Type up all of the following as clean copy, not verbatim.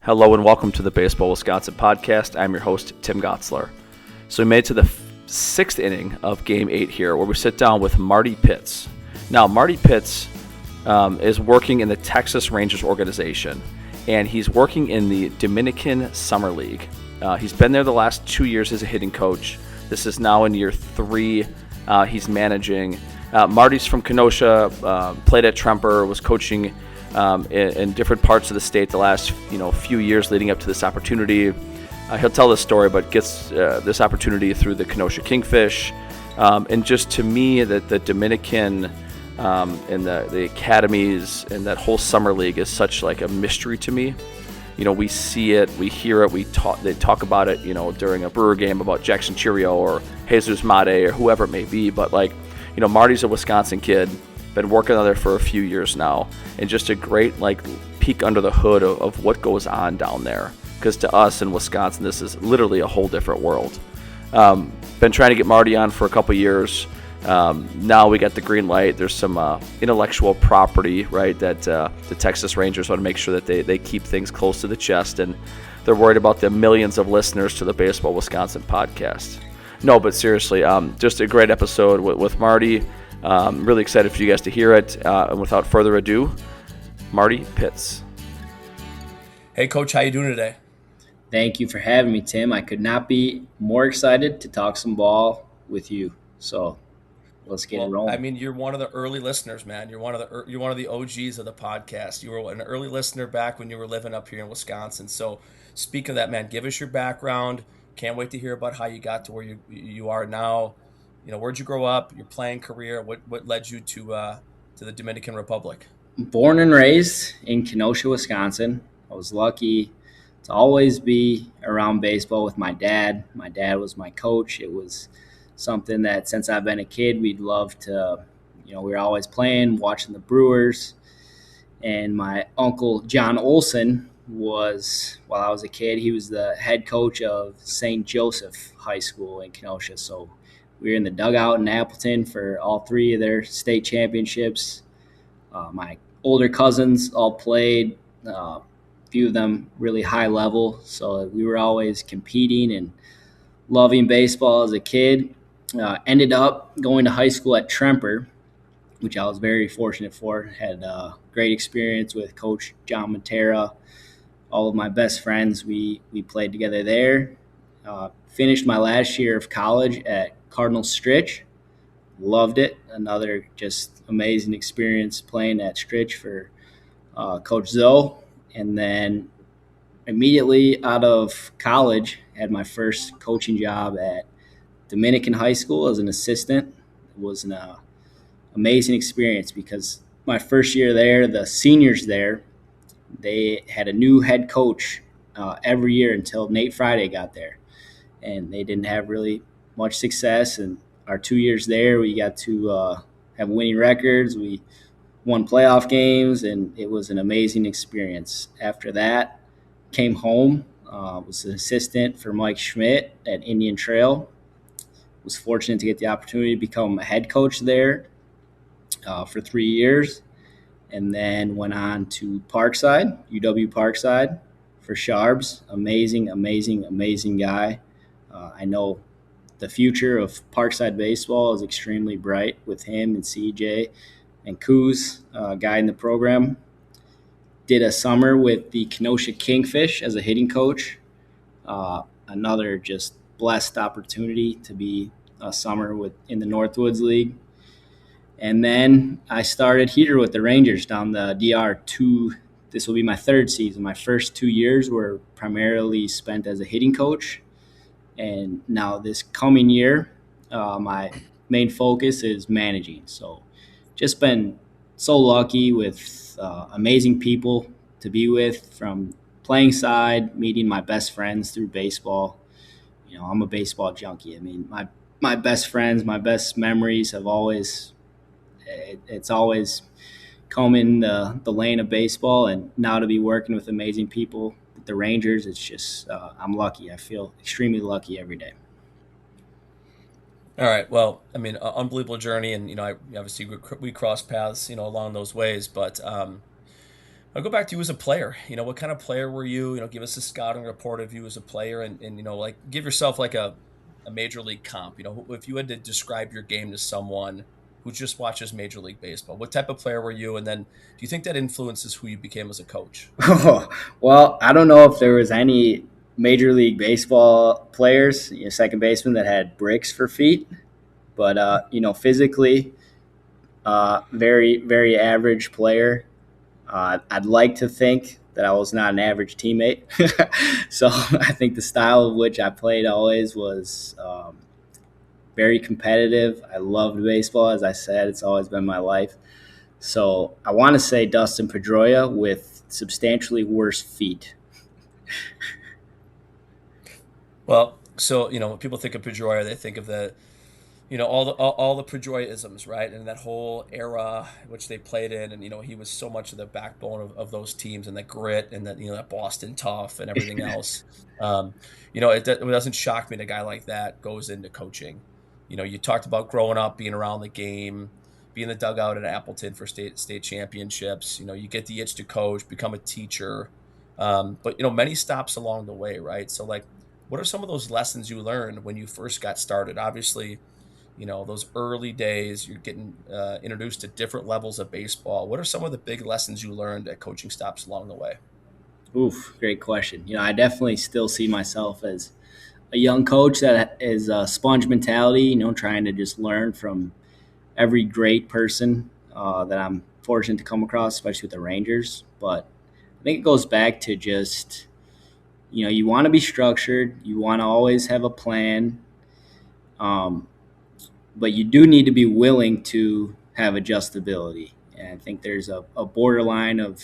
Hello and welcome to the Baseball Wisconsin podcast. I'm your host, Tim Gotzler. So we made it to the sixth inning of Game 8 here, where we sit down with Marty Pitts. Now, Marty Pitts is working in the Texas Rangers organization, and he's working in the Dominican Summer League. He's been there the last 2 years as a hitting coach. This is now in year 3. He's managing. Marty's from Kenosha, played at Tremper, was coaching in different parts of the state the last few years leading up to this opportunity. He'll tell this story, but gets this opportunity through the Kenosha Kingfish. And just to me, that the Dominican and the academies and that whole summer league is such like a mystery to me. We see it, we hear it, they talk about it, during a Brewer game about Jackson Chirio or Jesus Mate or whoever it may be. But Marty's a Wisconsin kid, been working on there for a few years now, and just a great peek under the hood of what goes on down there. Because to us in Wisconsin, this is literally a whole different world. Been trying to get Marty on for a couple years. Now we got the green light. There's some intellectual property, right, that the Texas Rangers want to make sure that they keep things close to the chest, and they're worried about the millions of listeners to the Baseball Wisconsin podcast. No, but seriously, just a great episode with Marty. Really excited for you guys to hear it. And without further ado, Marty Pitts. Hey, Coach, how you doing today? Thank you for having me, Tim. I could not be more excited to talk some ball with you. So let's get it rolling. I mean, you're one of the early listeners, man. You're one of the OGs of the podcast. You were an early listener back when you were living up here in Wisconsin. So speak of that, man. Give us your background. Can't wait to hear about how you got to where you are now. Where'd you grow up? Your playing career. What led you to the Dominican Republic? Born and raised in Kenosha, Wisconsin. I was lucky to always be around baseball with my dad. My dad was my coach. It was something that since I've been a kid, we'd love to, we were always playing, watching the Brewers. And my uncle, John Olson, while I was a kid, he was the head coach of St. Joseph High School in Kenosha. So we were in the dugout in Appleton for all 3 of their state championships. My older cousins all played, a few of them really high level. So we were always competing and loving baseball as a kid. Ended up going to high school at Tremper, which I was very fortunate for. Had a great experience with Coach John Matera. All of my best friends, we played together there. Finished my last year of college at Cardinal Stritch. Loved it. Another just amazing experience playing at Stritch for Coach Zoe. And then immediately out of college, had my first coaching job at Dominican High School as an assistant. It was an amazing experience because my first year there, the seniors there, they had a new head coach every year until Nate Friday got there. And they didn't have really much success. And our 2 years there, we got to have winning records. We won playoff games, and it was an amazing experience. After that, came home, was an assistant for Mike Schmidt at Indian Trail. Was fortunate to get the opportunity to become a head coach there for 3 years, and then went on to Parkside, UW Parkside, for Sharbs. Amazing guy. I know the future of Parkside baseball is extremely bright with him and CJ and Kuz guiding the program. Did a summer with the Kenosha Kingfish as a hitting coach. Another just blessed opportunity to be a summer in the Northwoods League. And then I started here with the Rangers down the DR2. This will be my 3rd season. My first 2 years were primarily spent as a hitting coach. And now this coming year, my main focus is managing. So just been so lucky with amazing people to be with from playing side, meeting my best friends through baseball. I'm a baseball junkie. I mean, my best friends, my best memories have always come in the lane of baseball. And now to be working with amazing people, the Rangers, it's just I'm lucky. I feel extremely lucky every day. All right. Well, I mean, unbelievable journey, and obviously we cross paths, along those ways. But I'll go back to you as a player. What kind of player were you? Give us a scouting report of you as a player, and like give yourself like a major league comp. If you had to describe your game to someone who just watches Major League Baseball, what type of player were you? And then, do you think that influences who you became as a coach? Well, I don't know if there was any Major League Baseball players, second baseman that had bricks for feet, but physically, very very average player. I'd like to think that I was not an average teammate. So I think the style of which I played always was very competitive. I loved baseball. As I said, it's always been my life. So I want to say Dustin Pedroia with substantially worse feet. Well, so when people think of Pedroia, they think of all the Pedroia-isms, right? And that whole era which they played in, and he was so much of the backbone of those teams, and that grit, and that Boston tough and everything else. It doesn't shock me that a guy like that goes into coaching. You talked about growing up, being around the game, being in the dugout at Appleton for state championships. You get the itch to coach, become a teacher, but many stops along the way, right? So like, what are some of those lessons you learned when you first got started? Obviously, those early days, you're getting introduced to different levels of baseball. What are some of the big lessons you learned at coaching stops along the way? Oof, great question. I definitely still see myself as a young coach that is a sponge mentality, trying to just learn from every great person that I'm fortunate to come across, especially with the Rangers. But I think it goes back to just, you want to be structured. You want to always have a plan. But you do need to be willing to have adjustability. And I think there's a borderline of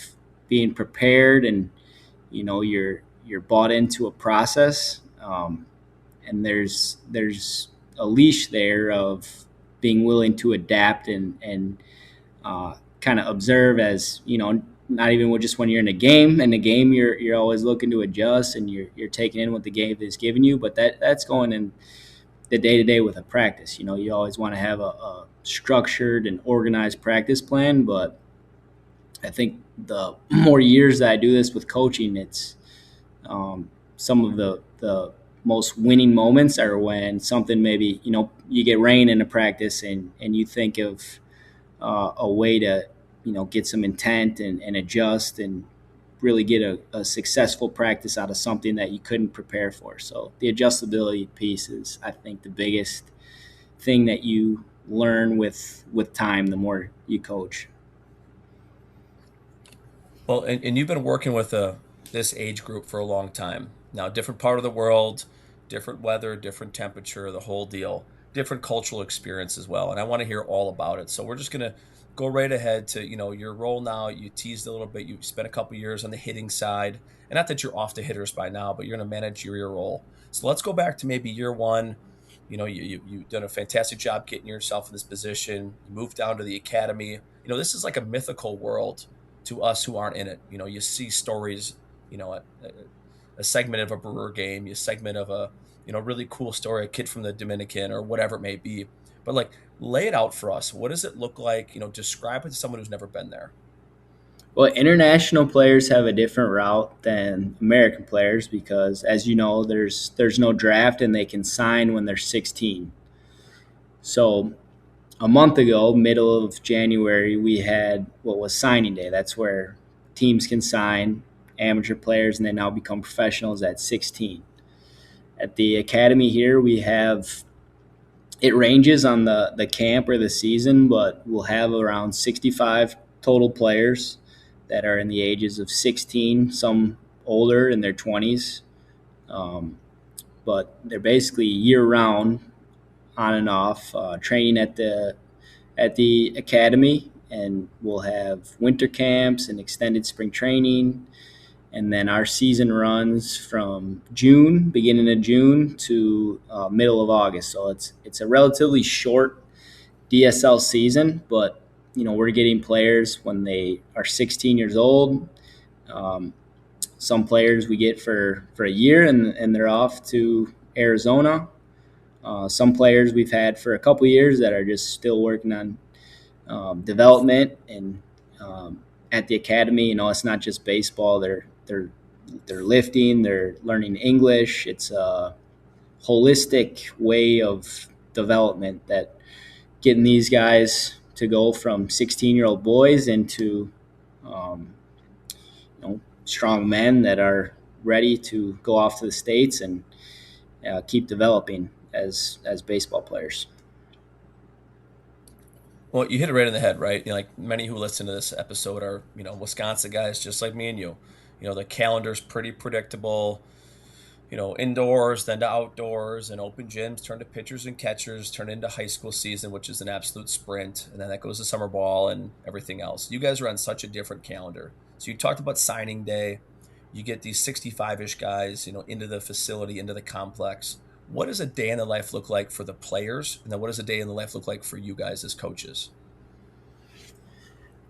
being prepared and, you're bought into a process. And there's a leash there of being willing to adapt and kind of observe as, not even just when you're in a game. In the game, you're always looking to adjust and you're taking in what the game is giving you. But that's going in the day-to-day with a practice. You always want to have a structured and organized practice plan. But I think the more years that I do this with coaching, it's some of the most winning moments are when something maybe, you get rain in a practice and you think of a way to, get some intent and adjust and really get a successful practice out of something that you couldn't prepare for. So the adjustability piece is, I think, the biggest thing that you learn with time, the more you coach. Well, and you've been working with this age group for a long time. Now, different part of the world, different weather, different temperature, the whole deal, different cultural experience as well. And I want to hear all about it. So we're just going to go right ahead to, your role now. You teased a little bit. You spent a couple years on the hitting side. And not that you're off the hitters by now, but you're in a managerial role. So let's go back to maybe year one. You've done a fantastic job getting yourself in this position. You moved down to the academy. This is like a mythical world to us who aren't in it. You see stories, a segment of a Brewer game, a segment of a, really cool story, a kid from the Dominican or whatever it may be. But like, lay it out for us. What does it look like? Describe it to someone who's never been there. Well, international players have a different route than American players because, as you know, there's no draft and they can sign when they're 16. So a month ago, middle of January, we had what was signing day. That's where teams can sign amateur players and they now become professionals at 16. At the academy here, we have, it ranges on the camp or the season, but we'll have around 65 total players that are in the ages of 16, some older in their 20s. But they're basically year-round, on and off, training at the academy, and we'll have winter camps and extended spring training. And then our season runs from beginning of June to middle of August. So it's a relatively short DSL season, but we're getting players when they are 16 years old. Some players we get for a year and they're off to Arizona. Some players we've had for a couple years that are just still working on development and at the academy, it's not just baseball. They're lifting, they're learning English. It's a holistic way of development that getting these guys to go from 16-year-old boys into strong men that are ready to go off to the States and keep developing as baseball players. Well, you hit it right in the head, right? Like many who listen to this episode are, Wisconsin guys just like me and you. The calendar's pretty predictable. Indoors, then to outdoors, and open gyms turn to pitchers and catchers, turn into high school season, which is an absolute sprint, and then that goes to summer ball and everything else. You guys are on such a different calendar. So you talked about signing day. You get these 65-ish guys, into the facility, into the complex. What does a day in the life look like for the players? And then what does a day in the life look like for you guys as coaches?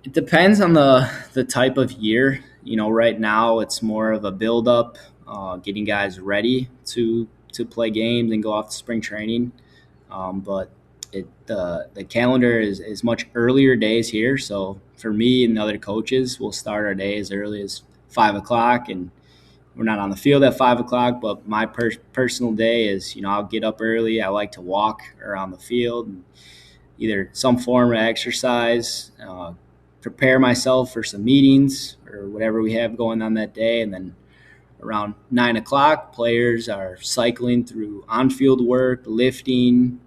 It depends on the type of year. Right now it's more of a build-up, getting guys ready to play games and go off to spring training. But the calendar is much earlier days here. So for me and the other coaches, we'll start our day as early as 5 o'clock, and we're not on the field at 5 o'clock. But my personal day is, I'll get up early. I like to walk around the field, and either some form of exercise, prepare myself for some meetings or whatever we have going on that day. And then around 9 o'clock, players are cycling through on-field work, lifting.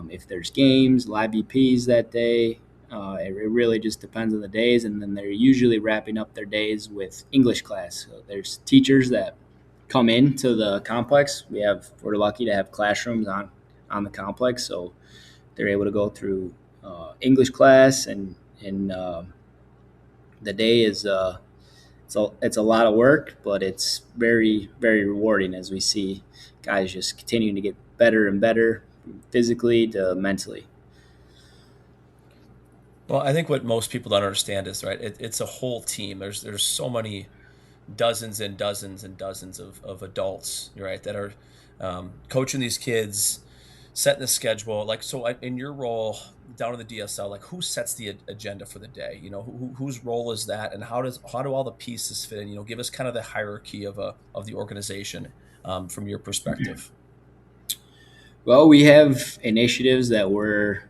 If there's games, live EPs that day. It really just depends on the days. And then they're usually wrapping up their days with English class. So there's teachers that come into the complex. We're lucky to have classrooms on the complex. So they're able to go through English class, and the day is it's a lot of work, but it's very, very rewarding as we see guys just continuing to get better and better, physically to mentally. Well, I think what most people don't understand is, right, it's a whole team. There's so many dozens and dozens and dozens of adults, right, that are coaching these kids, setting the schedule. Like, so in your role down in the DSL, like, who sets the agenda for the day? Whose role is that, and how do all the pieces fit in? Give us kind of the hierarchy of the organization from your perspective. Well, we have initiatives that we're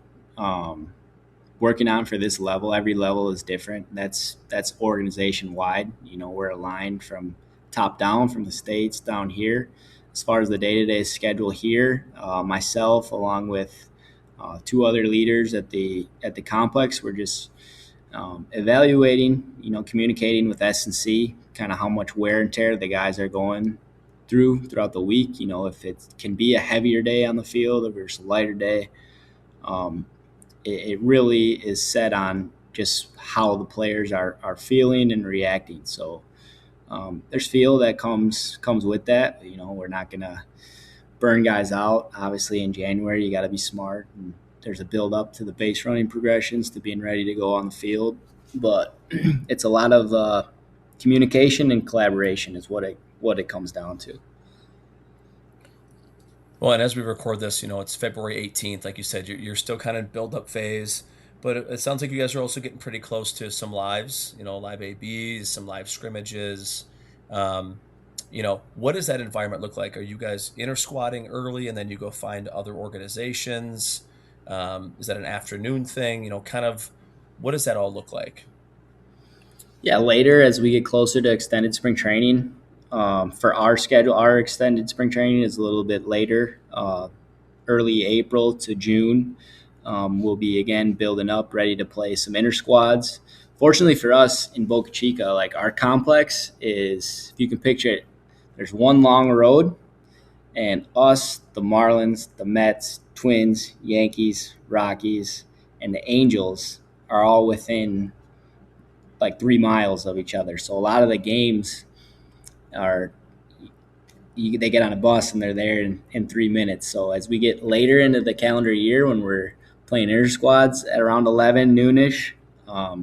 working on for this level. Every level is different. That's organization wide. We're aligned from top down, from the States down here. As far as the day-to-day schedule here, myself along with two other leaders at the complex, we're just evaluating, communicating with S&C, kind of how much wear and tear the guys are going throughout the week. If it can be a heavier day on the field or it's a lighter day. It really is set on just how the players are feeling and reacting. So there's feel that comes with that. We're not going to burn guys out. Obviously, in January, you got to be smart. And there's a build up to the base running progressions to being ready to go on the field. But it's a lot of communication and collaboration is what it comes down to. Well, and as we record this, it's February 18th. Like you said, you're still kind of build-up phase, but it sounds like you guys are also getting pretty close to some lives, live ABs, some live scrimmages. What does that environment look like? Are you guys inter-squatting early and then you go find other organizations? Is that an afternoon thing? Kind of what does that all look like? Yeah, later as we get closer to extended spring training, for our schedule, our extended spring training is a little bit later, early April to June. We'll be again building up, ready to play some inter squads. Fortunately for us in Boca Chica, like our complex is, if you can picture it, there's one long road, and us, the Marlins, the Mets, Twins, Yankees, Rockies, and the Angels are all within like 3 miles of each other. So a lot of the games they get on a bus and they're there in 3 minutes. So as we get later into the calendar year, when we're playing inter squads at around 11 noonish,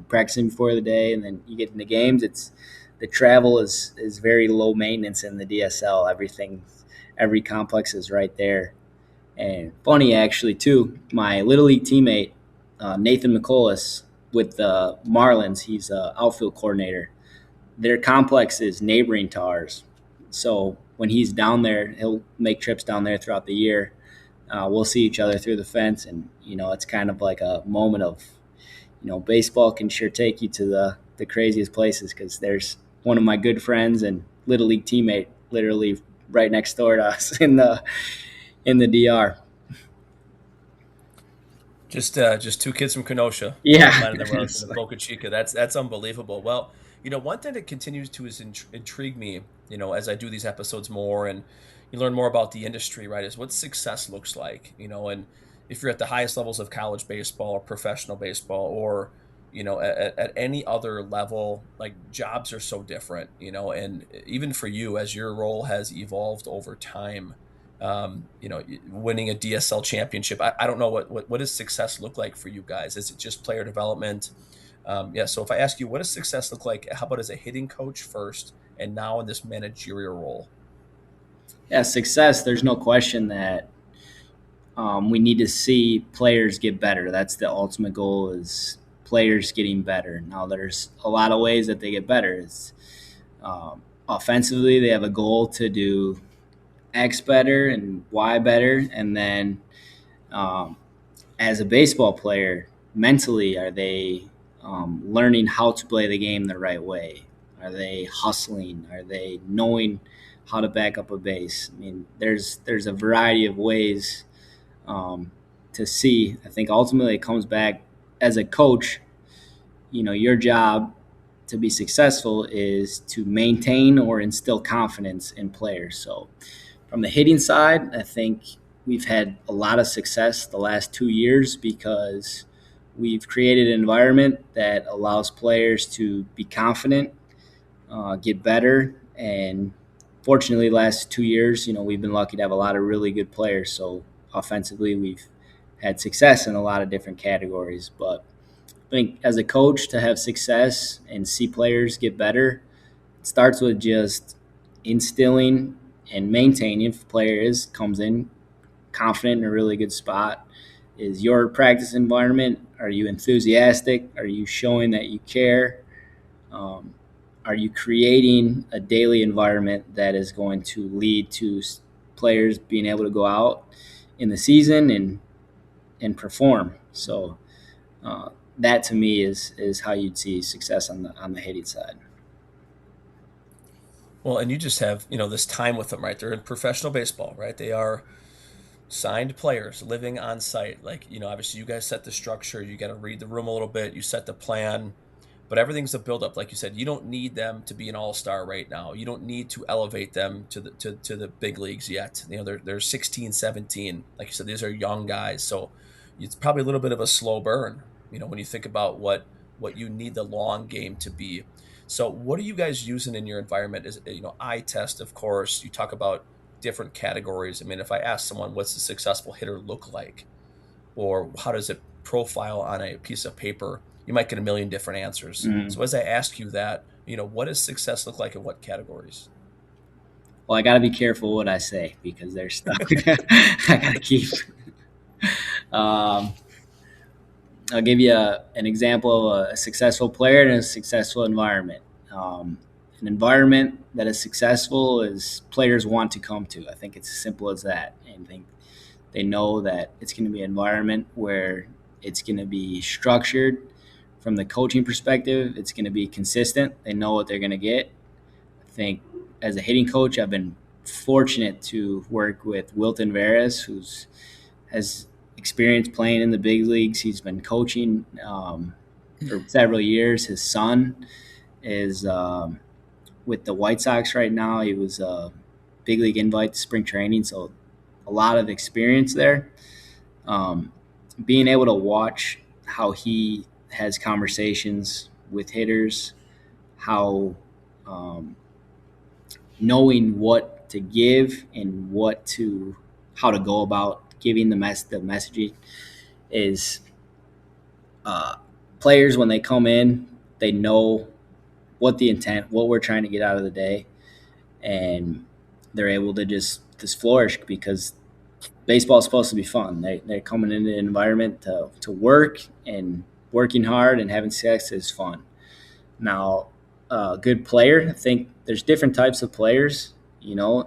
practicing before the day, and then you get into games, the travel is very low maintenance in the DSL. Every complex is right there. And funny actually too, my Little League teammate, Nathan McCullis, with the Marlins. He's an outfield coordinator. Their complex is neighboring to ours. So when he's down there, he'll make trips down there throughout the year. We'll see each other through the fence, and it's kind of like a moment of, baseball can sure take you to the craziest places, because there's one of my good friends and little league teammate literally right next door to us in the DR. Just two kids from Kenosha. Yeah. Landing their routes in the Boca Chica. That's unbelievable. Well, one thing that continues to intrigue me, as I do these episodes more and you learn more about the industry, right, is what success looks like, and if you're at the highest levels of college baseball or professional baseball, or at any other level, like, jobs are so different, and even for you, as your role has evolved over time, winning a DSL championship. I don't know what does success look like for you guys? Is it just player development? Yeah. So if I ask you, what does success look like? How about as a hitting coach first, and now in this managerial role? Yeah, success. There's no question that we need to see players get better. That's the ultimate goal, is players getting better. Now, there's a lot of ways that they get better. It's offensively, they have a goal to do X better and Y better, and then as a baseball player, mentally, are they learning how to play the game the right way? Are they hustling? Are they knowing how to back up a base? I mean, there's a variety of ways to see. I think ultimately it comes back, as a coach, your job to be successful is to maintain or instill confidence in players. So from the hitting side, I think we've had a lot of success the last 2 years, because we've created an environment that allows players to be confident, get better. And fortunately, the last 2 years, we've been lucky to have a lot of really good players. So offensively, we've had success in a lot of different categories. But I think as a coach, to have success and see players get better, it starts with just instilling and maintaining. If a player comes in confident in a really good spot, is your practice environment, are you enthusiastic? Are you showing that you care? Are you creating a daily environment that is going to lead to players being able to go out in the season and perform? So that to me is how you'd see success on the hitting side. Well, and you just have, this time with them, right? They're in professional baseball, right? They are signed players living on site. Like, obviously you guys set the structure, you got to read the room a little bit, you set the plan, but everything's a build-up. Like you said, you don't need them to be an all-star right now. You don't need to elevate them to the big leagues yet. They're 16, 17. Like you said, these are young guys. So it's probably a little bit of a slow burn, when you think about what you need the long game to be. So what are you guys using in your environment? Is eye test, of course. You talk about different categories. I mean, if I ask someone, what's a successful hitter look like, or how does it profile on a piece of paper, you might get a million different answers. Mm-hmm. So as I ask you that, what does success look like in what categories? Well, I got to be careful what I say, because there's stuff I got to keep. I'll give you an example of a successful player and a successful environment. An environment that is successful is players want to come to. I think it's as simple as that. And I think they know that it's going to be an environment where it's going to be structured from the coaching perspective. It's going to be consistent. They know what they're going to get. I think as a hitting coach, I've been fortunate to work with Wilton Veras, has experience playing in the big leagues. He's been coaching for several years. His son is with the White Sox right now. He was a big league invite to spring training, so a lot of experience there. Being able to watch how he has conversations with hitters, how knowing what to give and how to go about giving the messaging is players, when they come in, they know what the intent, what we're trying to get out of the day, and they're able to just flourish, because baseball is supposed to be fun. They're coming into an environment to work and working hard and having success is fun. Now, a good player, I think there's different types of players. It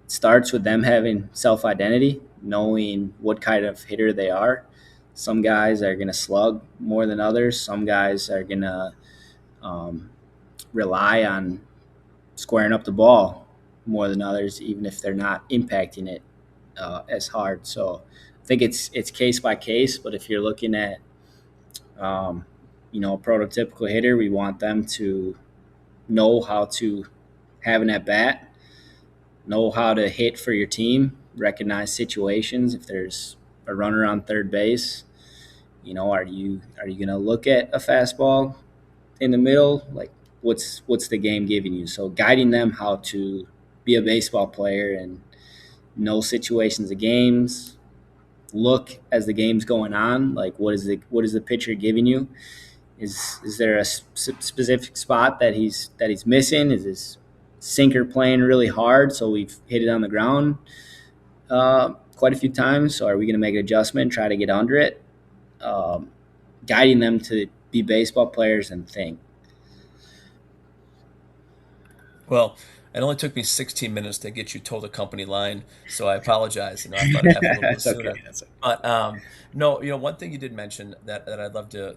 starts with them having self-identity, knowing what kind of hitter they are. Some guys are going to slug more than others. Some guys are going to rely on squaring up the ball more than others, even if they're not impacting it as hard. So I think it's case by case. But if you're looking at a prototypical hitter, we want them to know how to have an at bat, know how to hit for your team, recognize situations. If there's a runner on third base, are you going to look at a fastball in the middle? Like, what's the game giving you? So guiding them how to be a baseball player and know situations of games, look as the game's going on, like what is the pitcher giving you? Is there a specific spot that he's missing? Is his sinker playing really hard, so we've hit it on the ground quite a few times? So are we going to make an adjustment, try to get under it? Guiding them to be baseball players and think. Well, it only took me 16 minutes to get you told a company line, so I apologize. I thought it happened a little bit sooner. Okay. That's okay. But no, one thing you did mention that I'd love to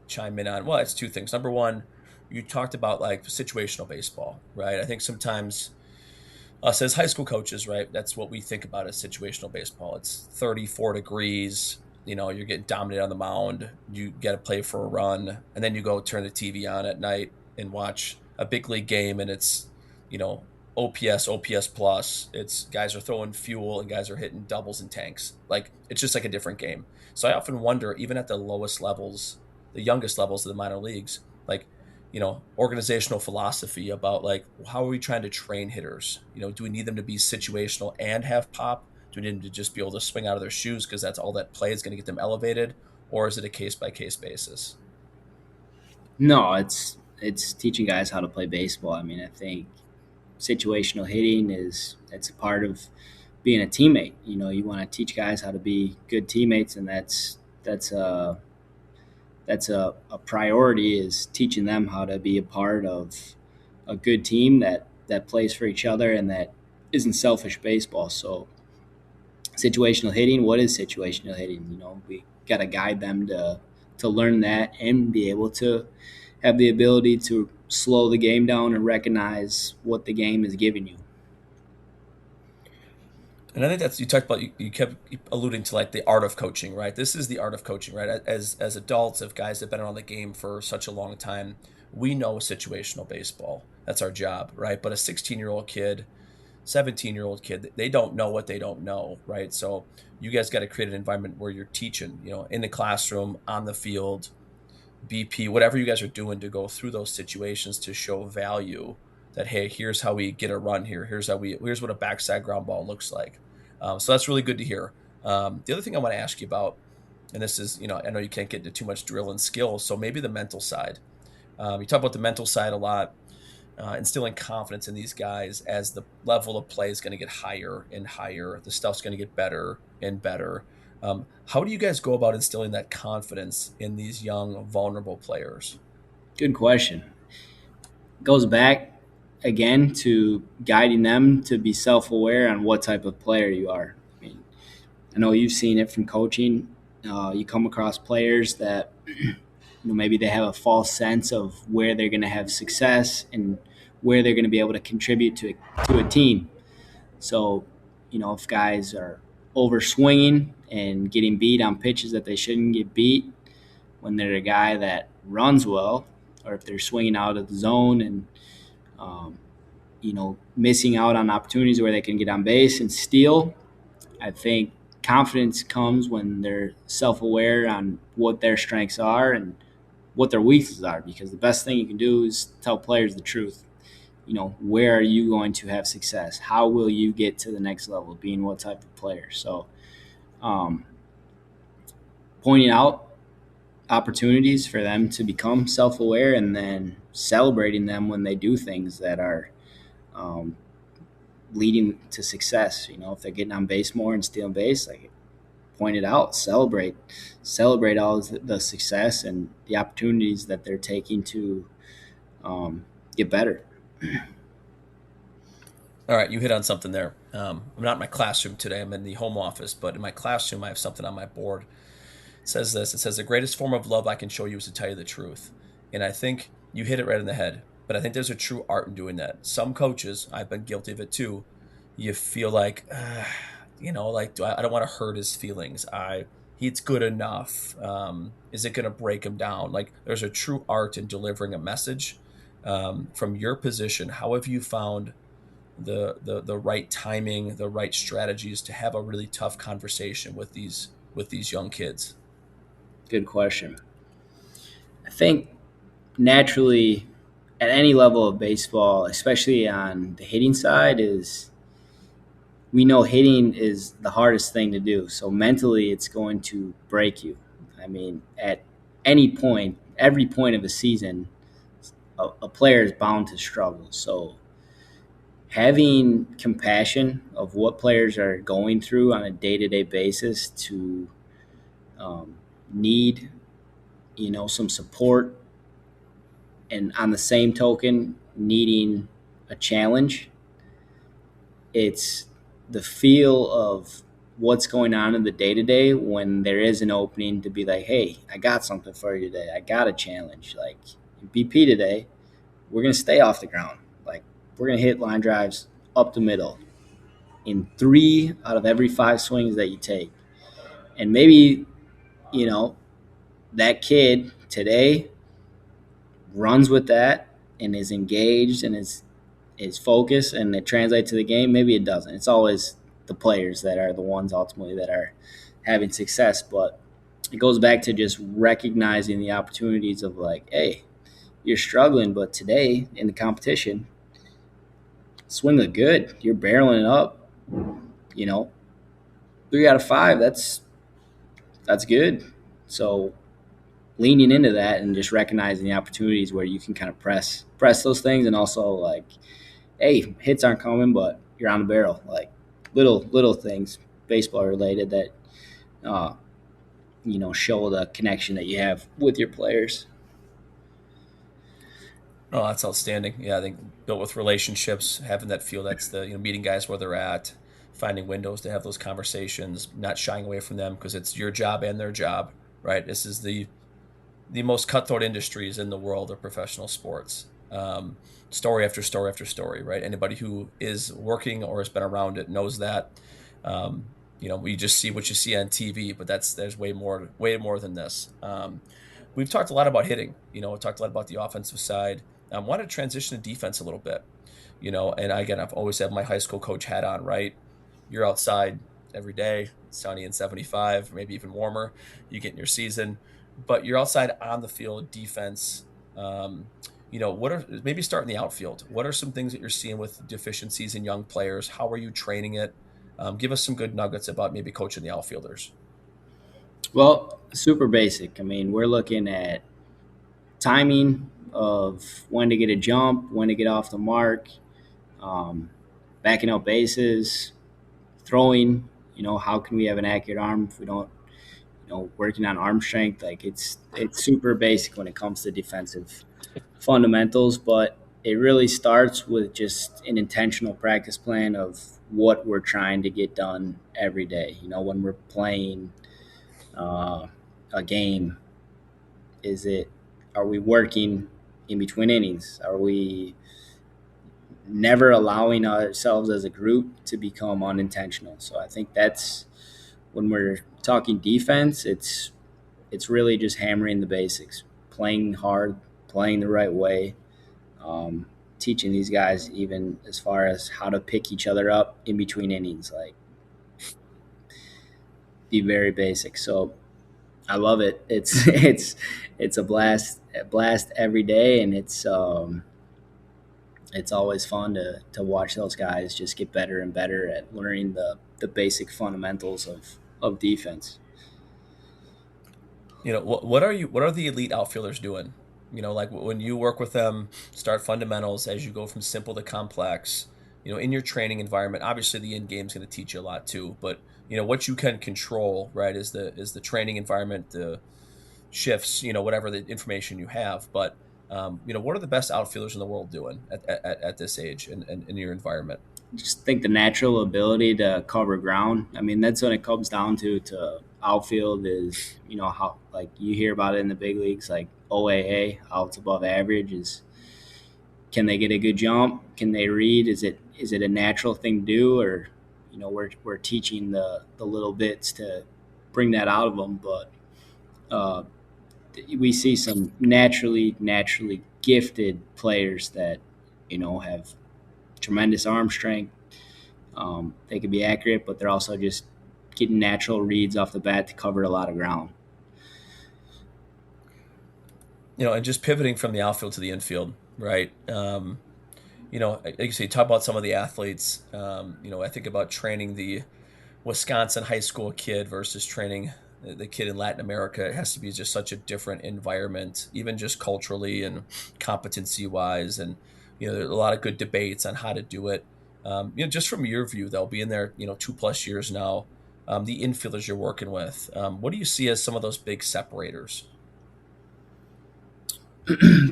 chime in on. Well, it's two things. Number one, you talked about like situational baseball, right? I think sometimes us as high school coaches, right, that's what we think about as situational baseball. It's 34 degrees. You're getting dominated on the mound. You got to play for a run, and then you go turn the TV on at night and watch a big league game, and it's OPS plus. It's guys are throwing fuel and guys are hitting doubles and tanks. Like, it's just like a different game. So I often wonder, even at the lowest levels, the youngest levels of the minor leagues, like, organizational philosophy about like, how are we trying to train hitters? Do we need them to be situational and have pop? Do we need them to just be able to swing out of their shoes because that's all that play is going to get them elevated? Or is it a case by case basis? No, it's teaching guys how to play baseball. I mean, I think situational hitting it's a part of being a teammate. You want to teach guys how to be good teammates, and that's a priority, is teaching them how to be a part of a good team that plays for each other and that isn't selfish baseball. So situational hitting, what is situational hitting? We got to guide them to learn that and be able to have the ability to slow the game down and recognize what the game is giving you. And I think that's, you talked about, you kept alluding to like the art of coaching, right? This is the art of coaching, right? As adults, of guys that have been around the game for such a long time, we know situational baseball. That's our job, right? But a 16-year-old kid, 17-year-old kid, they don't know what they don't know, right? So you guys got to create an environment where you're teaching, in the classroom, on the field, BP, whatever you guys are doing to go through those situations to show value that, hey, here's how we get a run here. Here's what a backside ground ball looks like. So that's really good to hear. The other thing I want to ask you about, and this is, I know you can't get into too much drill and skill, so maybe the mental side. You talk about the mental side a lot, instilling confidence in these guys as the level of play is going to get higher and higher. The stuff's going to get better and better. How do you guys go about instilling that confidence in these young, vulnerable players? Good question. Goes back again to guiding them to be self-aware on what type of player you are. I know you've seen it from coaching. You come across players that maybe they have a false sense of where they're going to have success and where they're going to be able to contribute to a team. So, if guys are over swinging and getting beat on pitches that they shouldn't get beat, when they're a guy that runs well, or if they're swinging out of the zone and missing out on opportunities where they can get on base and steal, I think confidence comes when they're self-aware on what their strengths are and what their weaknesses are, because the best thing you can do is tell players the truth. Where are you going to have success? How will you get to the next level, being what type of player? So pointing out opportunities for them to become self-aware and then celebrating them when they do things that are leading to success. If they're getting on base more and stealing base, like, pointed out, celebrate all the success and the opportunities that they're taking to get better. All right, you hit on something there. I'm not in my classroom today. I'm in the home office, but in my classroom, I have something on my board. It says this. It says, the greatest form of love I can show you is to tell you the truth. And I think you hit it right in the head. But I think there's a true art in doing that. Some coaches, I've been guilty of it too, you feel like, like I don't want to hurt his feelings. He's good enough. Is it going to break him down? Like, there's a true art in delivering a message. From your position, how have you found the right timing, the right strategies to have a really tough conversation with these young kids? Good question. I think naturally at any level of baseball, especially on the hitting side, is we know hitting is the hardest thing to do. So mentally, it's going to break you. I mean, at any point, every point of a season, a player is bound to struggle. So having compassion of what players are going through on a day-to-day basis to need, some support, and on the same token, needing a challenge. It's the feel of what's going on in the day-to-day when there is an opening to be like, hey, I got something for you today. I got a challenge. Like in BP today, we're going to stay off the ground. Like we're going to hit line drives up the middle in 3 out of every 5 swings that you take. And maybe, that kid today runs with that and is engaged and is focused, and it translates to the game. Maybe it doesn't. It's always the players that are the ones ultimately that are having success. But it goes back to just recognizing the opportunities of like, hey, you're struggling, but today in the competition, swing look good. You're barreling it up. 3 out of 5. That's good. So leaning into that and just recognizing the opportunities where you can kind of press those things, and also like, hey, hits aren't coming, but you're on the barrel. Like little things, baseball related, that show the connection that you have with your players. Oh, that's outstanding. Yeah, I think built with relationships, having that feel, that's the meeting guys where they're at, finding windows to have those conversations, not shying away from them because it's your job and their job, right? This is the most cutthroat industries in the world of professional sports. Story after story after story, right? Anybody who is working or has been around it knows that. We just see what you see on TV, but there's way more than this. We've talked a lot about hitting. We talked a lot about the offensive side. I want to transition to defense a little bit. And again, I've always had my high school coach hat on, right? You're outside every day, sunny and 75, maybe even warmer. You get in your season, but you're outside on the field, defense. What are, maybe start in the outfield? What are some things that you're seeing with deficiencies in young players? How are you training it? Give us some good nuggets about maybe coaching the outfielders. Well, super basic. I mean, we're looking at timing of when to get a jump, when to get off the mark, backing out bases, throwing. How can we have an accurate arm if we don't, working on arm strength? Like it's super basic when it comes to defensive fundamentals, but it really starts with just an intentional practice plan of what we're trying to get done every day. When we're playing a game, are we working in between innings? Are we never allowing ourselves as a group to become unintentional? So I think that's when we're talking defense, it's really just hammering the basics, playing hard, playing the right way, teaching these guys even as far as how to pick each other up in between innings, like be very basic. So I love it. It's a blast every day, and it's always fun to watch those guys just get better and better at learning the basic fundamentals of defense. What are the elite outfielders doing? Like when you work with them, start fundamentals as you go from simple to complex. in your training environment, obviously the in game is going to teach you a lot too, but what you can control, right, is the training environment, the shifts, whatever the information you have. But what are the best outfielders in the world doing at this age and in your environment? Just think the natural ability to cover ground. I mean, that's what it comes down to outfield is, how, like, you hear about it in the big leagues, like OAA, outs above average, is can they get a good jump? Can they read? Is it a natural thing to do, or we're teaching the little bits to bring that out of them. But uh, we see some naturally gifted players that have tremendous arm strength. They can be accurate, but they're also just getting natural reads off the bat to cover a lot of ground. And just pivoting from the outfield to the infield, right? Like you say, talk about some of the athletes. I think about training the Wisconsin high school kid versus training the kid in Latin America. It has to be just such a different environment, even just culturally and competency wise. And, there's a lot of good debates on how to do it. Just from your view, though, being there, 2+ years now, the infielders you're working with, what do you see as some of those big separators?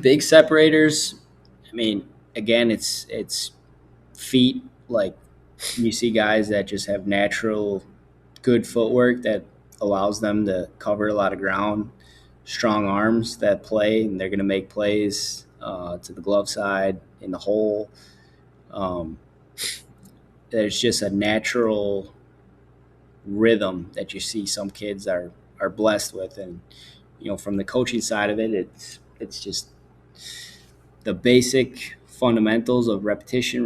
Big separators. I mean, again, it's feet. Like, you see guys that just have natural good footwork that allows them to cover a lot of ground. Strong arms that play, and they're going to make plays to the glove side, in the hole. There's just a natural rhythm that you see some kids are blessed with, and from the coaching side of it, it's just the basic fundamentals of repetition,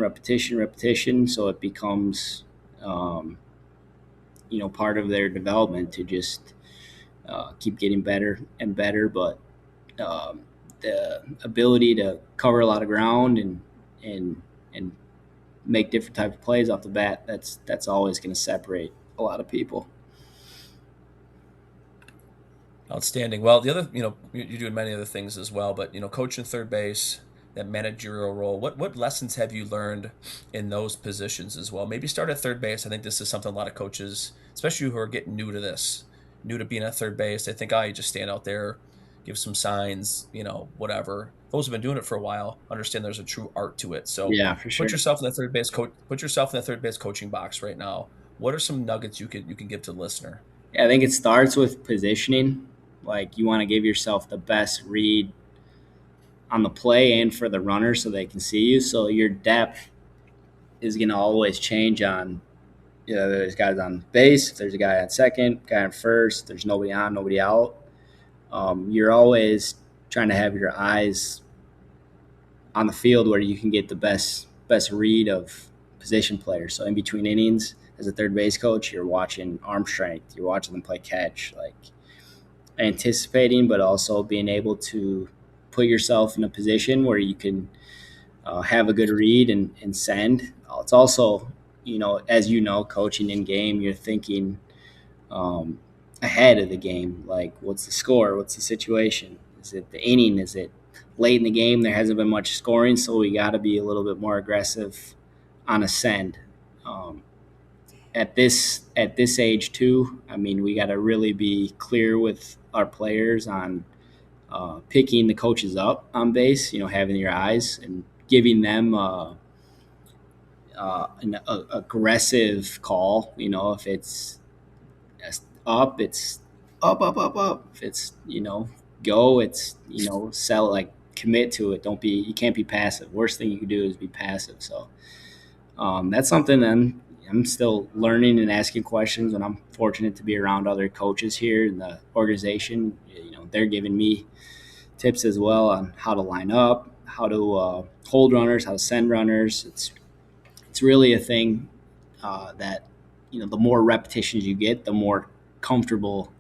so it becomes part of their development to just keep getting better and better. But the ability to cover a lot of ground and make different type of plays off the bat, that's always going to separate a lot of people. Outstanding. Well, the other, you're doing many other things as well, but coaching third base, that managerial role. What lessons have you learned in those positions as well? Maybe start at third base. I think this is something a lot of coaches, especially who are getting new to being at third base, they think, you just stand out there, give some signs, whatever. Those who've been doing it for a while understand there's a true art to it. So Yeah, for sure. put yourself in that third base coaching box right now. What are some nuggets you can give to the listener? Yeah, I think it starts with positioning. Like, you want to give yourself the best read on the play and for the runner so they can see you. So your depth is going to always change on, there's guys on base, if there's a guy on second, guy on first, there's nobody on, nobody out. You're always trying to have your eyes on the field where you can get the best read of position players. So in between innings, as a third base coach, you're watching arm strength, you're watching them play catch, like anticipating, but also being able to put yourself in a position where you can have a good read and send. It's also, as coaching in game, you're thinking ahead of the game. Like, what's the score? What's the situation? Is it the inning? Is it late in the game? There hasn't been much scoring, so we got to be a little bit more aggressive on a send. At this age too, I mean, we got to really be clear with our players on picking the coaches up on base, having your eyes and giving them an aggressive call. If it's up, it's up. If it's, go, it's, sell, like, commit to it. You can't be passive. Worst thing you can do is be passive. So that's something I'm still learning and asking questions, and I'm fortunate to be around other coaches here in the organization. They're giving me tips as well on how to line up, how to hold runners, how to send runners. It's really a thing that, the more repetitions you get, the more comfortable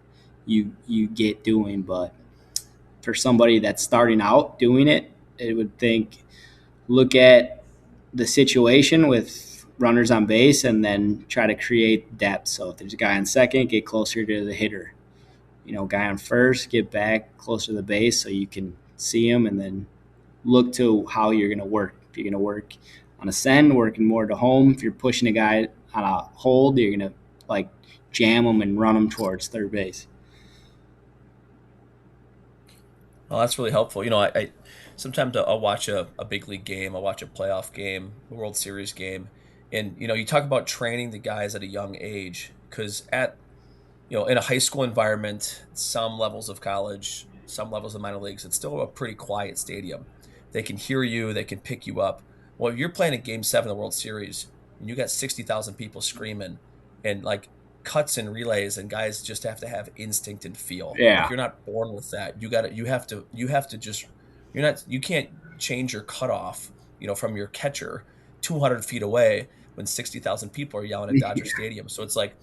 you get doing. But for somebody that's starting out doing it, it would look at the situation with runners on base and then try to create depth. So if there's a guy on second, get closer to the hitter. Guy on first, get back closer to the base so you can see him, and then look to how you're going to work. If you're going to work on a send, working more to home. If you're pushing a guy on a hold, you're going to like jam him and run him towards third base. Well, that's really helpful. I sometimes I'll watch a big league game, I'll watch a playoff game, a World Series game, and you talk about training the guys at a young age, because in a high school environment, some levels of college, some levels of minor leagues, it's still a pretty quiet stadium. They can hear you, they can pick you up. Well, if you're playing a game 7 of the World Series and you got 60,000 people screaming, and like cuts and relays, and guys just have to have instinct and feel. Like, Yeah. you're not born with that. You have to just, you can't change your cutoff, from your catcher 200 feet away when 60,000 people are yelling at Dodger Stadium. So it's like,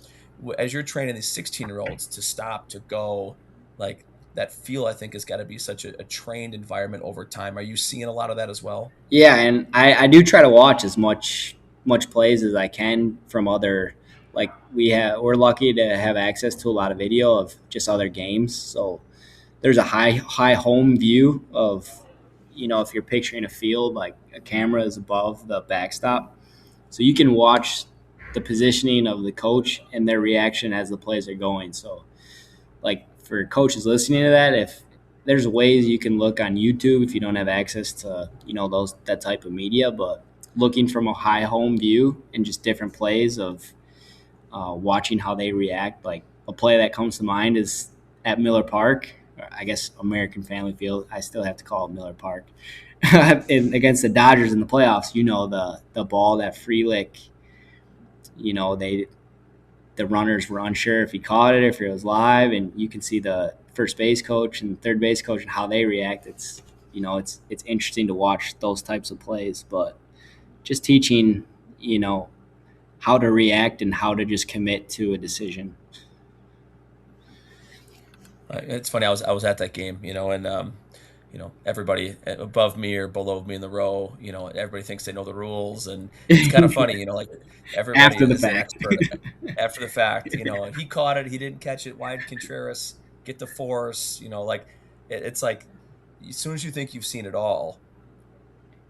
as you're training these 16-year-olds to stop, to go, like, that feel, I think, has got to be such a trained environment over time. Are you seeing a lot of that as well? Yeah, and I do try to watch as much plays as I can from other, like we're lucky to have access to a lot of video of just other games. So there's a high home view of, if you're picturing a field, like a camera is above the backstop, so you can watch the positioning of the coach and their reaction as the plays are going. So like for coaches listening to that, if there's ways you can look on YouTube if you don't have access to that type of media, but looking from a high home view and just different plays of watching how they react. Like a play that comes to mind is at Miller Park, or I guess American Family Field. I still have to call it Miller Park. Against the Dodgers in the playoffs, the ball that Frelick, the runners were unsure if he caught it, if it was live, and you can see the first base coach and third base coach and how they react. It's it's interesting to watch those types of plays, but just teaching how to react and how to just commit to a decision. It's funny. I was at that game, and everybody above me or below me in the row, everybody thinks they know the rules, and it's kind of funny, like everybody After the is an fact. expert after the fact. He caught it, he didn't catch it. Why did Contreras get the force? Like it's like, as soon as you think you've seen it all,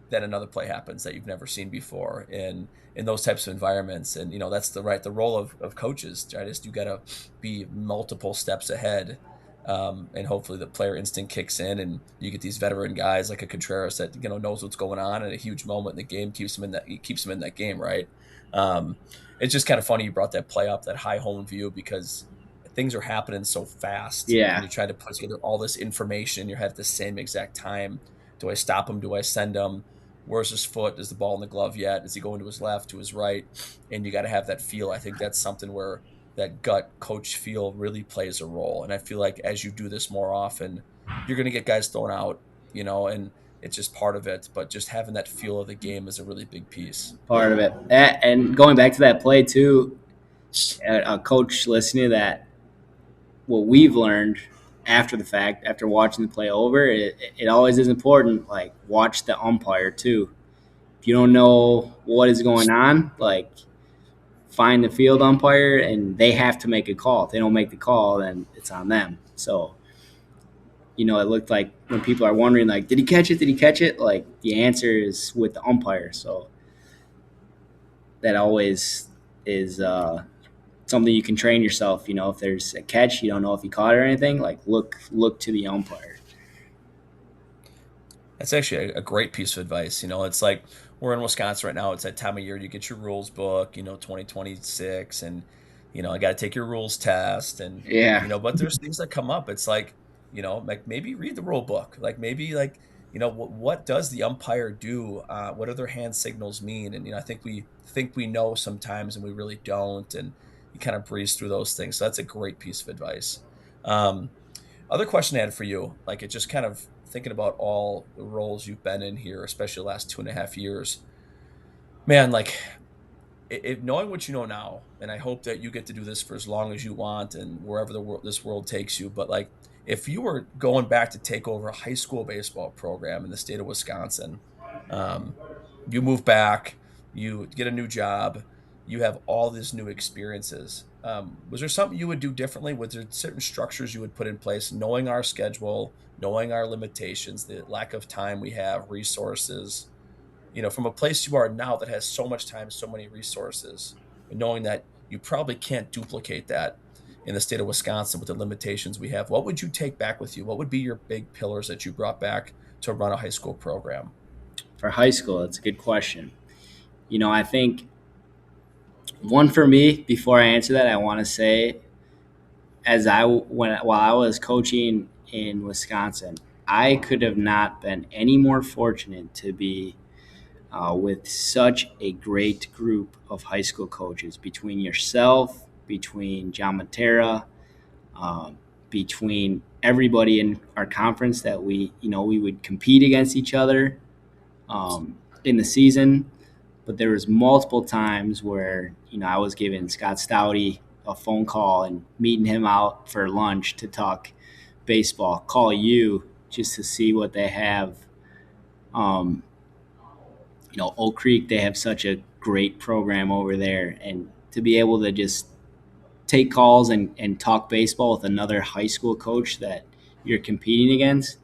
then another play happens that you've never seen before in those types of environments. And that's the role of coaches, right? Is you got to be multiple steps ahead. And hopefully the player instinct kicks in, and you get these veteran guys like a Contreras that knows what's going on, and a huge moment in the game keeps him in that game, right? It's just kind of funny you brought that play up, that high home view, because things are happening so fast, Yeah. and you try to put together all this information in your head at the same exact time. Do I stop him? Do I send him? Where's his foot? Is the ball in the glove yet? Is he going to his left, to his right? And you got to have that feel. I think that's something where that gut coach feel really plays a role. And I feel like as you do this more often, you're going to get guys thrown out, and it's just part of it. But just having that feel of the game is a really big piece. Part of it. And going back to that play too, a coach listening to that, what we've learned after the fact, after watching the play over, it always is important, like watch the umpire too. If you don't know what is going on, like find the field umpire, and they have to make a call. If they don't make the call, then it's on them. So, it looked like when people are wondering, like, did he catch it? Did he catch it? Like, the answer is with the umpire. So that always is something you can train yourself. If there's a catch, you don't know if he caught it or anything, like look to the umpire. That's actually a great piece of advice. It's like we're in Wisconsin right now. It's that time of year you get your rules book, 2026, and I got to take your rules test, and Yeah. but there's things that come up. It's like, like maybe read the rule book, like maybe like what does the umpire do? What do their hand signals mean? And I think we know sometimes, and we really don't, and you kind of breeze through those things. So that's a great piece of advice. Other question I had for you, like, it just kind of thinking about all the roles you've been in here, especially the last 2.5 years, man, like knowing what you know now, and I hope that you get to do this for as long as you want and wherever this world takes you. But like, if you were going back to take over a high school baseball program in the state of Wisconsin, you move back, you get a new job, you have all these new experiences. Was there something you would do differently? Was there certain structures you would put in place, knowing our schedule, knowing our limitations, the lack of time we have, resources? from a place you are now that has so much time, so many resources, and knowing that you probably can't duplicate that in the state of Wisconsin with the limitations we have, what would you take back with you? What would be your big pillars that you brought back to run a high school program? For high school, that's a good question. I think one for me, before I answer that, I want to say, while I was coaching in Wisconsin, I could have not been any more fortunate to be with such a great group of high school coaches, between yourself, between John Matera, between everybody in our conference that we would compete against each other in the season. But there was multiple times where, I was giving Scott Stouty a phone call and meeting him out for lunch to talk baseball, call you just to see what they have. Oak Creek, they have such a great program over there. And to be able to just take calls and talk baseball with another high school coach that you're competing against,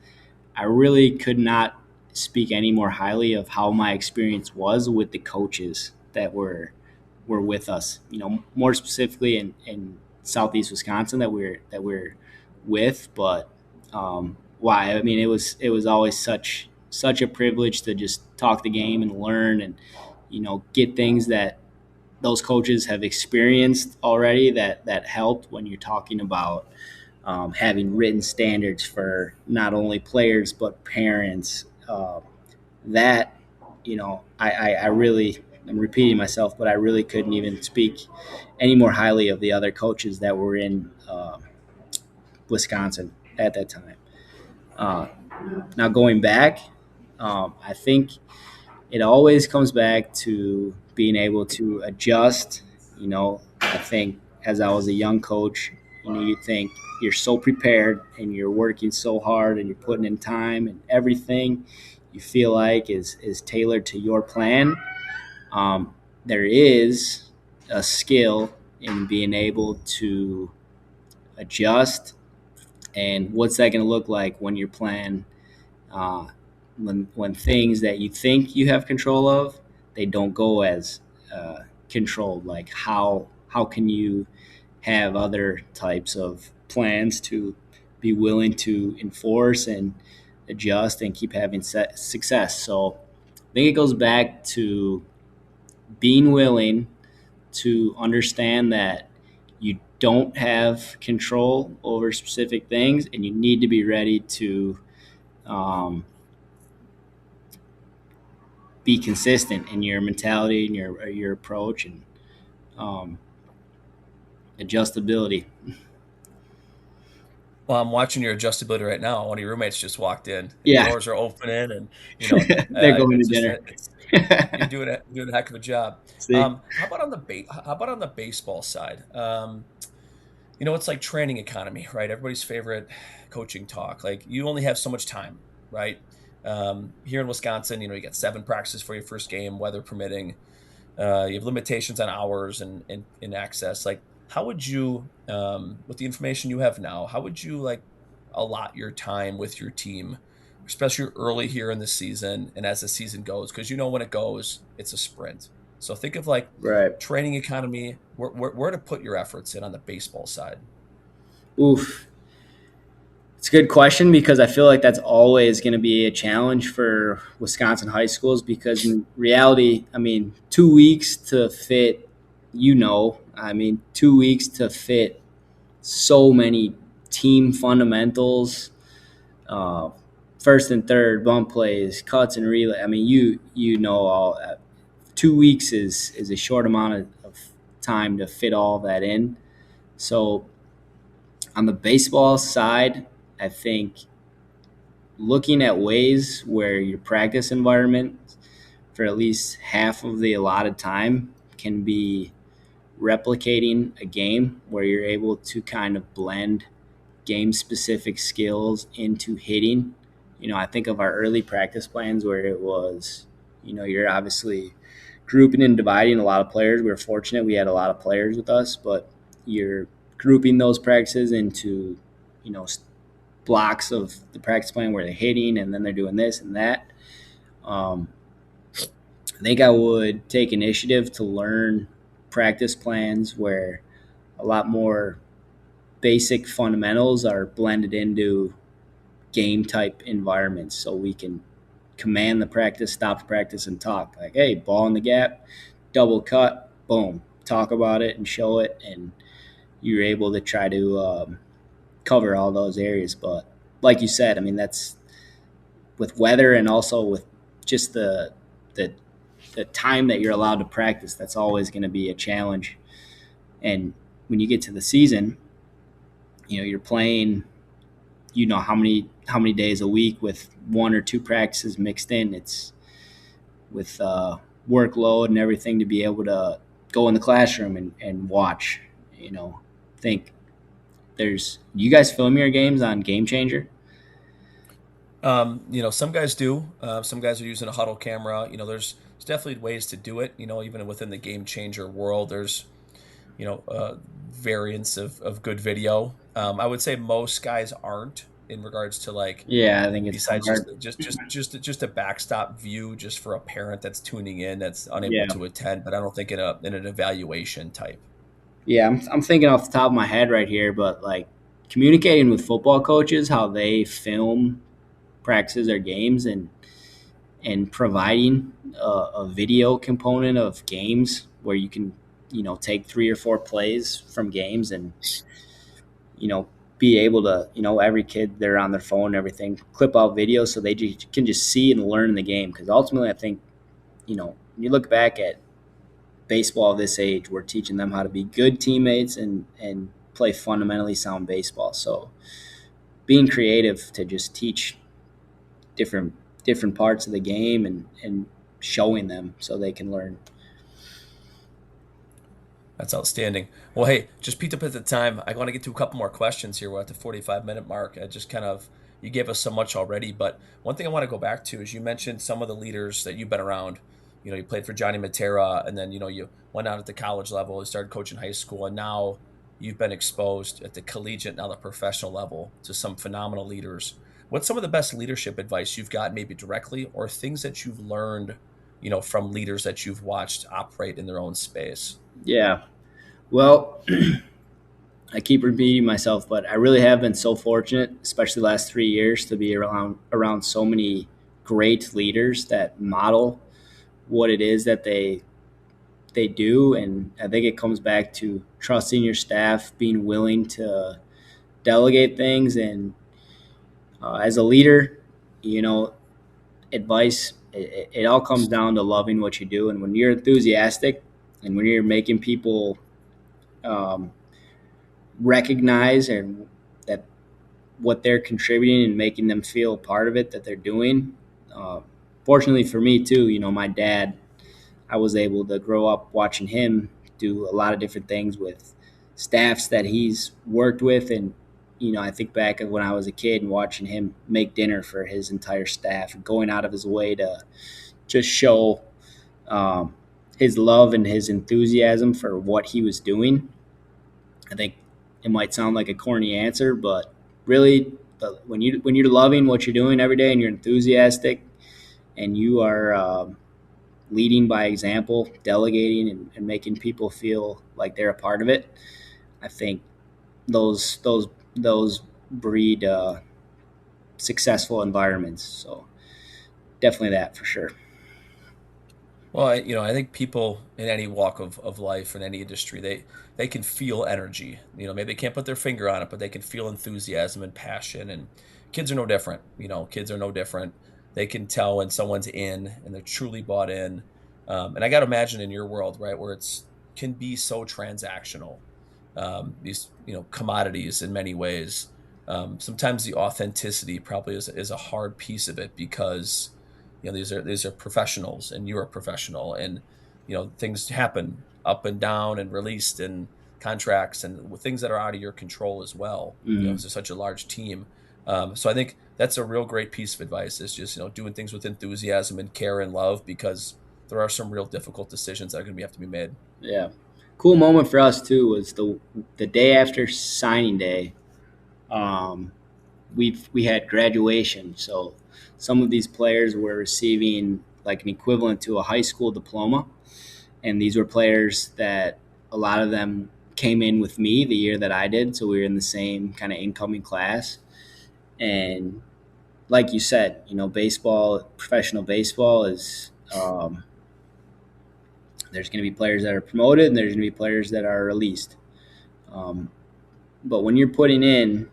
I really could not speak any more highly of how my experience was with the coaches that were with us. More specifically in Southeast Wisconsin that we're with. But why? I mean, it was always such a privilege to just talk the game and learn and get things that those coaches have experienced already that helped when you're talking about having written standards for not only players but parents. That I really, I'm repeating myself, but I really couldn't even speak any more highly of the other coaches that were in Wisconsin at that time. Now going back, I think it always comes back to being able to adjust. I think as I was a young coach, you think you're so prepared and you're working so hard and you're putting in time and everything you feel like is tailored to your plan. There is a skill in being able to adjust, and what's that going to look like when your plan, when things that you think you have control of, they don't go as controlled. Like how can you have other types of plans to be willing to enforce and adjust and keep having success? So I think it goes back to being willing to understand that you don't have control over specific things, and you need to be ready to be consistent in your mentality and your approach and adjustability. Well, I'm watching your adjustability right now. One of your roommates just walked in. Yeah. Doors are opening, and they're going to dinner. You're doing a heck of a job. See? How about on the baseball side? It's like training economy, right? Everybody's favorite coaching talk. Like, you only have so much time, right? Here in Wisconsin, you get 7 practices for your first game, weather permitting. You have limitations on hours and access. Like, how would you, with the information you have now, how would you allot your time with your team, especially early here in the season and as the season goes? Because when it goes, it's a sprint. So think of right. Training economy, where to put your efforts in on the baseball side. Oof. It's a good question, because I feel like that's always going to be a challenge for Wisconsin high schools, because in reality, 2 weeks to fit, 2 weeks to fit so many team fundamentals, first and third, bump plays, cuts and relay. All 2 weeks is a short amount of time to fit all that in. So on the baseball side, I think looking at ways where your practice environment for at least half of the allotted time can be replicating a game, where you're able to kind of blend game-specific skills into hitting. I think of our early practice plans where it was, you're obviously grouping and dividing a lot of players. We were fortunate we had a lot of players with us, but you're grouping those practices into, blocks of the practice plan where they're hitting, and then they're doing this and that. I think I would take initiative to learn practice plans where a lot more basic fundamentals are blended into game type environments so we can command the practice, stop the practice, and talk. Like, hey, ball in the gap, double cut, boom, talk about it and show it, and you're able to try to cover all those areas. But like you said, I mean, that's with weather and also with just the the time that you're allowed to practice. That's always going to be a challenge. And when you get to the season, you're playing. How many days a week with one or two practices mixed in. It's with workload and everything to be able to go in the classroom and watch. Think there's you guys film your games on Game Changer? Some guys do. Some guys are using a huddle camera. There's definitely ways to do it. Even within the game changer world, there's variants of good video. I would say most guys aren't in regards to like Yeah, I think it's besides hard. just a backstop view just for a parent that's tuning in that's unable Yeah, to attend. But I don't think in an evaluation type. yeah. I'm thinking off the top of my head right here, but like communicating with football coaches, how they film practices or games, and providing a video component of games where you can take 3 or 4 plays from games and be able to every kid, they're on their phone and everything, clip out videos so they can just see and learn the game. Because ultimately I think when you look back at baseball this age, we're teaching them how to be good teammates and play fundamentally sound baseball. So being creative to just teach different parts of the game and showing them so they can learn. That's outstanding. Well, hey, just peeked up at the time. I want to get to a couple more questions here. We're at the 45-minute mark. I just kind of, you gave us so much already, but one thing I want to go back to is you mentioned some of the leaders that you've been around. You played for Johnny Matera, and then, you went out at the college level, you started coaching high school, and now you've been exposed at the collegiate, now the professional level, to some phenomenal leaders. What's some of the best leadership advice you've got, maybe directly, or things that you've learned, from leaders that you've watched operate in their own space? Yeah. Well, I keep repeating myself, but I really have been so fortunate, especially the last 3 years, to be around so many great leaders that model what it is that they do. And I think it comes back to trusting your staff, being willing to delegate things, and as a leader, advice. It all comes down to loving what you do, and when you're enthusiastic, and when you're making people um, recognize and that what they're contributing and making them feel part of it that they're doing. Fortunately for me too, my dad, I was able to grow up watching him do a lot of different things with staffs that he's worked with. And I think back of when I was a kid and watching him make dinner for his entire staff and going out of his way to just show his love and his enthusiasm for what he was doing. I think it might sound like a corny answer, but really, when you're loving what you're doing every day and you're enthusiastic and you are leading by example, delegating and making people feel like they're a part of it, I think those breed successful environments. So definitely that for sure. Well, I think people in any walk of life in any industry, they can feel energy. Maybe they can't put their finger on it, but they can feel enthusiasm and passion. And kids are no different. Kids are no different. They can tell when someone's in and they're truly bought in. And I got to imagine in your world, right, where it's can be so transactional. These commodities in many ways. Sometimes the authenticity probably is a hard piece of it because these are professionals and you're a professional, and things happen up and down and released and contracts and things that are out of your control as well. Mm-hmm. It's such a large team. So I think that's a real great piece of advice is just doing things with enthusiasm and care and love, because there are some real difficult decisions that are going to have to be made. Yeah. Cool moment for us too was the day after signing day. We had graduation, so some of these players were receiving like an equivalent to a high school diploma. And these were players that a lot of them came in with me the year that I did. So we were in the same kind of incoming class. And like you said, baseball, professional baseball is there's going to be players that are promoted and there's going to be players that are released. But when you're putting in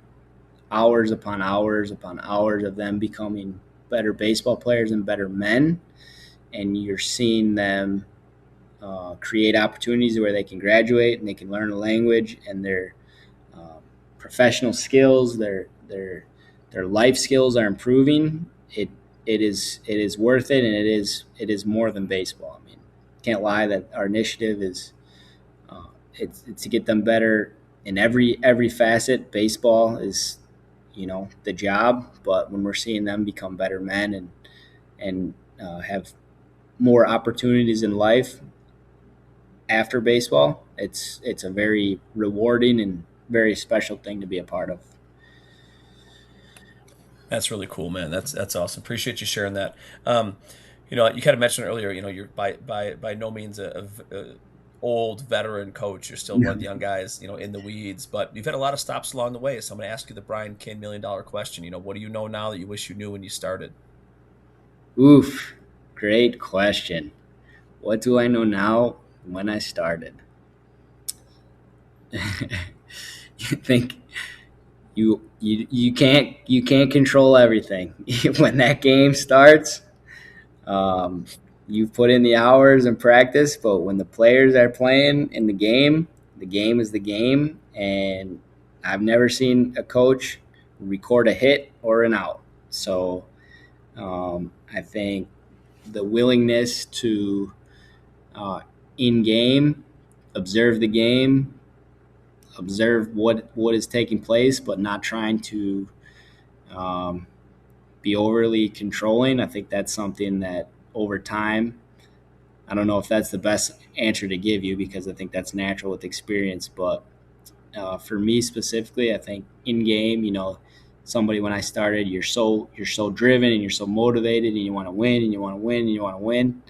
hours upon hours upon hours of them becoming better baseball players and better men, and you're seeing them create opportunities where they can graduate and they can learn a language, and their professional skills, their life skills are improving. It is worth it, and it is more than baseball. I mean, can't lie that our initiative is it's to get them better in every facet. Baseball is the job, but when we're seeing them become better men and have more opportunities in life after baseball, it's a very rewarding and very special thing to be a part of. That's really cool, man. That's awesome. Appreciate you sharing that. You kind of mentioned earlier, you're by no means a old veteran coach. You're still one of the young guys, in the weeds, but you've had a lot of stops along the way. So I'm going to ask you the Brian King $1 million question. What do you know now that you wish you knew when you started? Oof, great question. What do I know now when I started? You think you can't control everything. When that game starts, you've put in the hours and practice, but when the players are playing in the game is the game. And I've never seen a coach record a hit or an out. So I think the willingness to in game observe the game, observe what is taking place, but not trying to be overly controlling. I think that's something that over time, I don't know if that's the best answer to give you, because I think that's natural with experience. But for me specifically, I think in game, somebody when I started, you're so driven and you're so motivated and you want to win and you want to win and you want to win.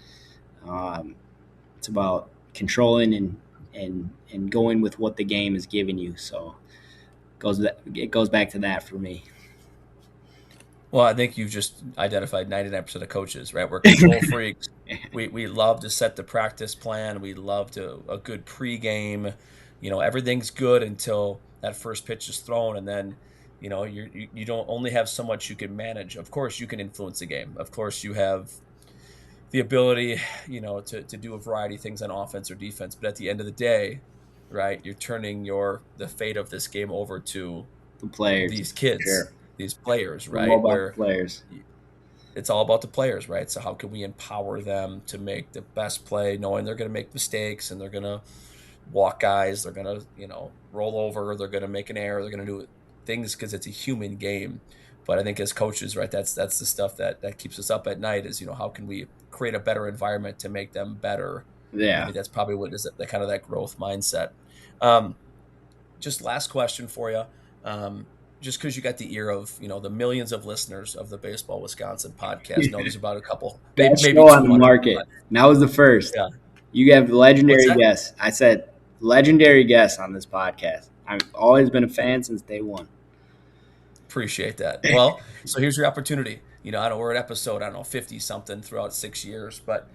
It's about controlling and going with what the game is giving you. So it goes back to that for me. Well, I think you've just identified 99% of coaches, right? We're control freaks. We love to set the practice plan. We love a good pregame. Everything's good until that first pitch is thrown, and then you don't only have so much you can manage. Of course, you can influence the game. Of course, you have the ability, to do a variety of things on offense or defense. But at the end of the day, right, you're turning the fate of this game over to the players, these kids. Sure. These players, right? Where players. It's all about the players, right? So how can we empower them to make the best play, knowing they're going to make mistakes and they're going to walk guys, they're going to, roll over, they're going to make an error, they're going to do things because it's a human game. But I think as coaches, right, that's the stuff that keeps us up at night is, how can we create a better environment to make them better? Yeah. I think that's probably what is the kind of that growth mindset. Just last question for you. Just because you got the ear of, the millions of listeners of the Baseball Wisconsin podcast. There's about a couple. Best show on the market. That was the first. Yeah. You have legendary guests. I said legendary guests on this podcast. I've always been a fan since day one. Appreciate that. Well, so here's your opportunity. I know we're at episode, 50-something throughout 6 years, but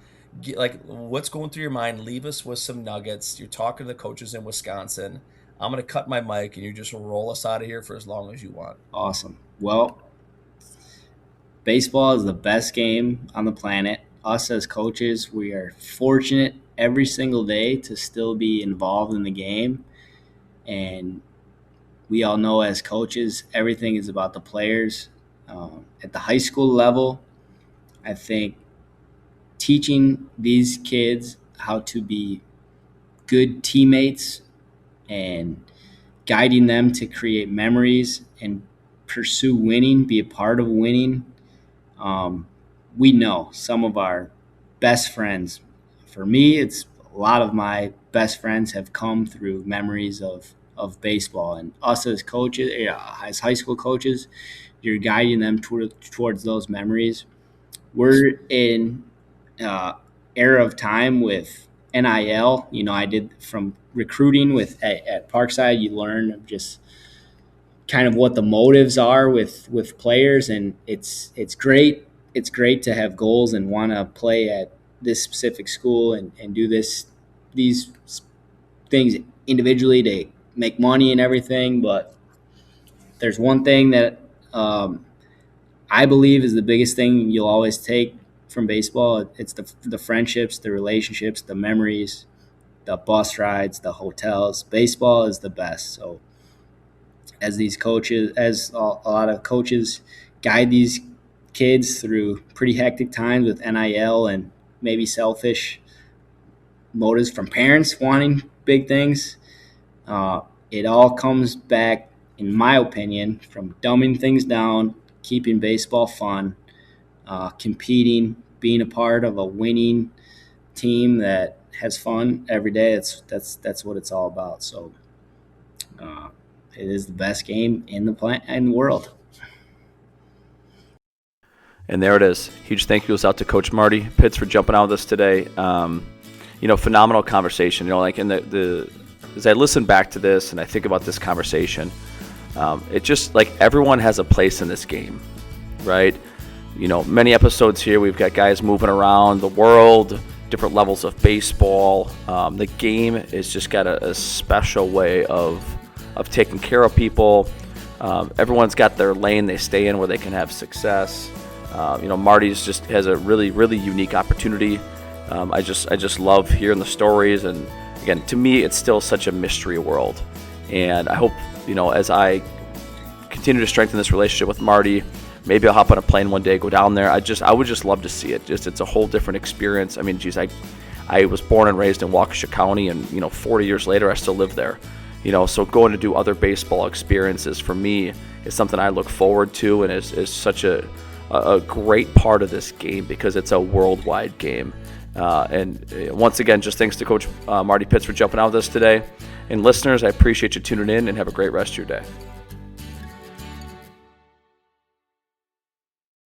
what's going through your mind? Leave us with some nuggets. You're talking to the coaches in Wisconsin. I'm going to cut my mic and you just roll us out of here for as long as you want. Awesome. Well, baseball is the best game on the planet. Us as coaches, we are fortunate every single day to still be involved in the game. And we all know as coaches, everything is about the players. At the high school level, I think teaching these kids how to be good teammates and guiding them to create memories and pursue winning, be a part of winning. We know some of our best friends. For me, it's a lot of my best friends have come through memories of baseball. And us as coaches, as high school coaches, you're guiding them towards those memories. We're in era of time with NIL. I did from recruiting at Parkside. You learn just kind of what the motives are with players, and it's great. It's great to have goals and want to play at this specific school and do these things individually to make money and everything. But there's one thing that I believe is the biggest thing you'll always take from baseball. It's the friendships, the relationships, the memories, the bus rides, the hotels. Baseball is the best. So as a lot of coaches guide these kids through pretty hectic times with NIL and maybe selfish motives from parents wanting big things, it all comes back, in my opinion, from dumbing things down, keeping baseball fun, competing, being a part of a winning team that has fun every day. That's what it's all about. So it is the best game in the world. And there it is. Huge thank yous out to Coach Marty Pitts for jumping out with us today. Phenomenal conversation. Like in as I listen back to this and I think about this conversation, it just like everyone has a place in this game, right? Many episodes here, we've got guys moving around the world, different levels of baseball. The game has just got a special way of taking care of people. Everyone's got their lane they stay in where they can have success. Marty's just has a really, really unique opportunity. I just love hearing the stories, and again, to me, it's still such a mystery world. And I hope, as I continue to strengthen this relationship with Marty, maybe I'll hop on a plane one day, go down there. I would just love to see it. It's a whole different experience. I mean, geez, I was born and raised in Waukesha County, and 40 years later, I still live there. So going to do other baseball experiences for me is something I look forward to, and is such a great part of this game because it's a worldwide game. And once again, just thanks to Coach Marty Pitts for jumping out with us today. And listeners, I appreciate you tuning in, and have a great rest of your day.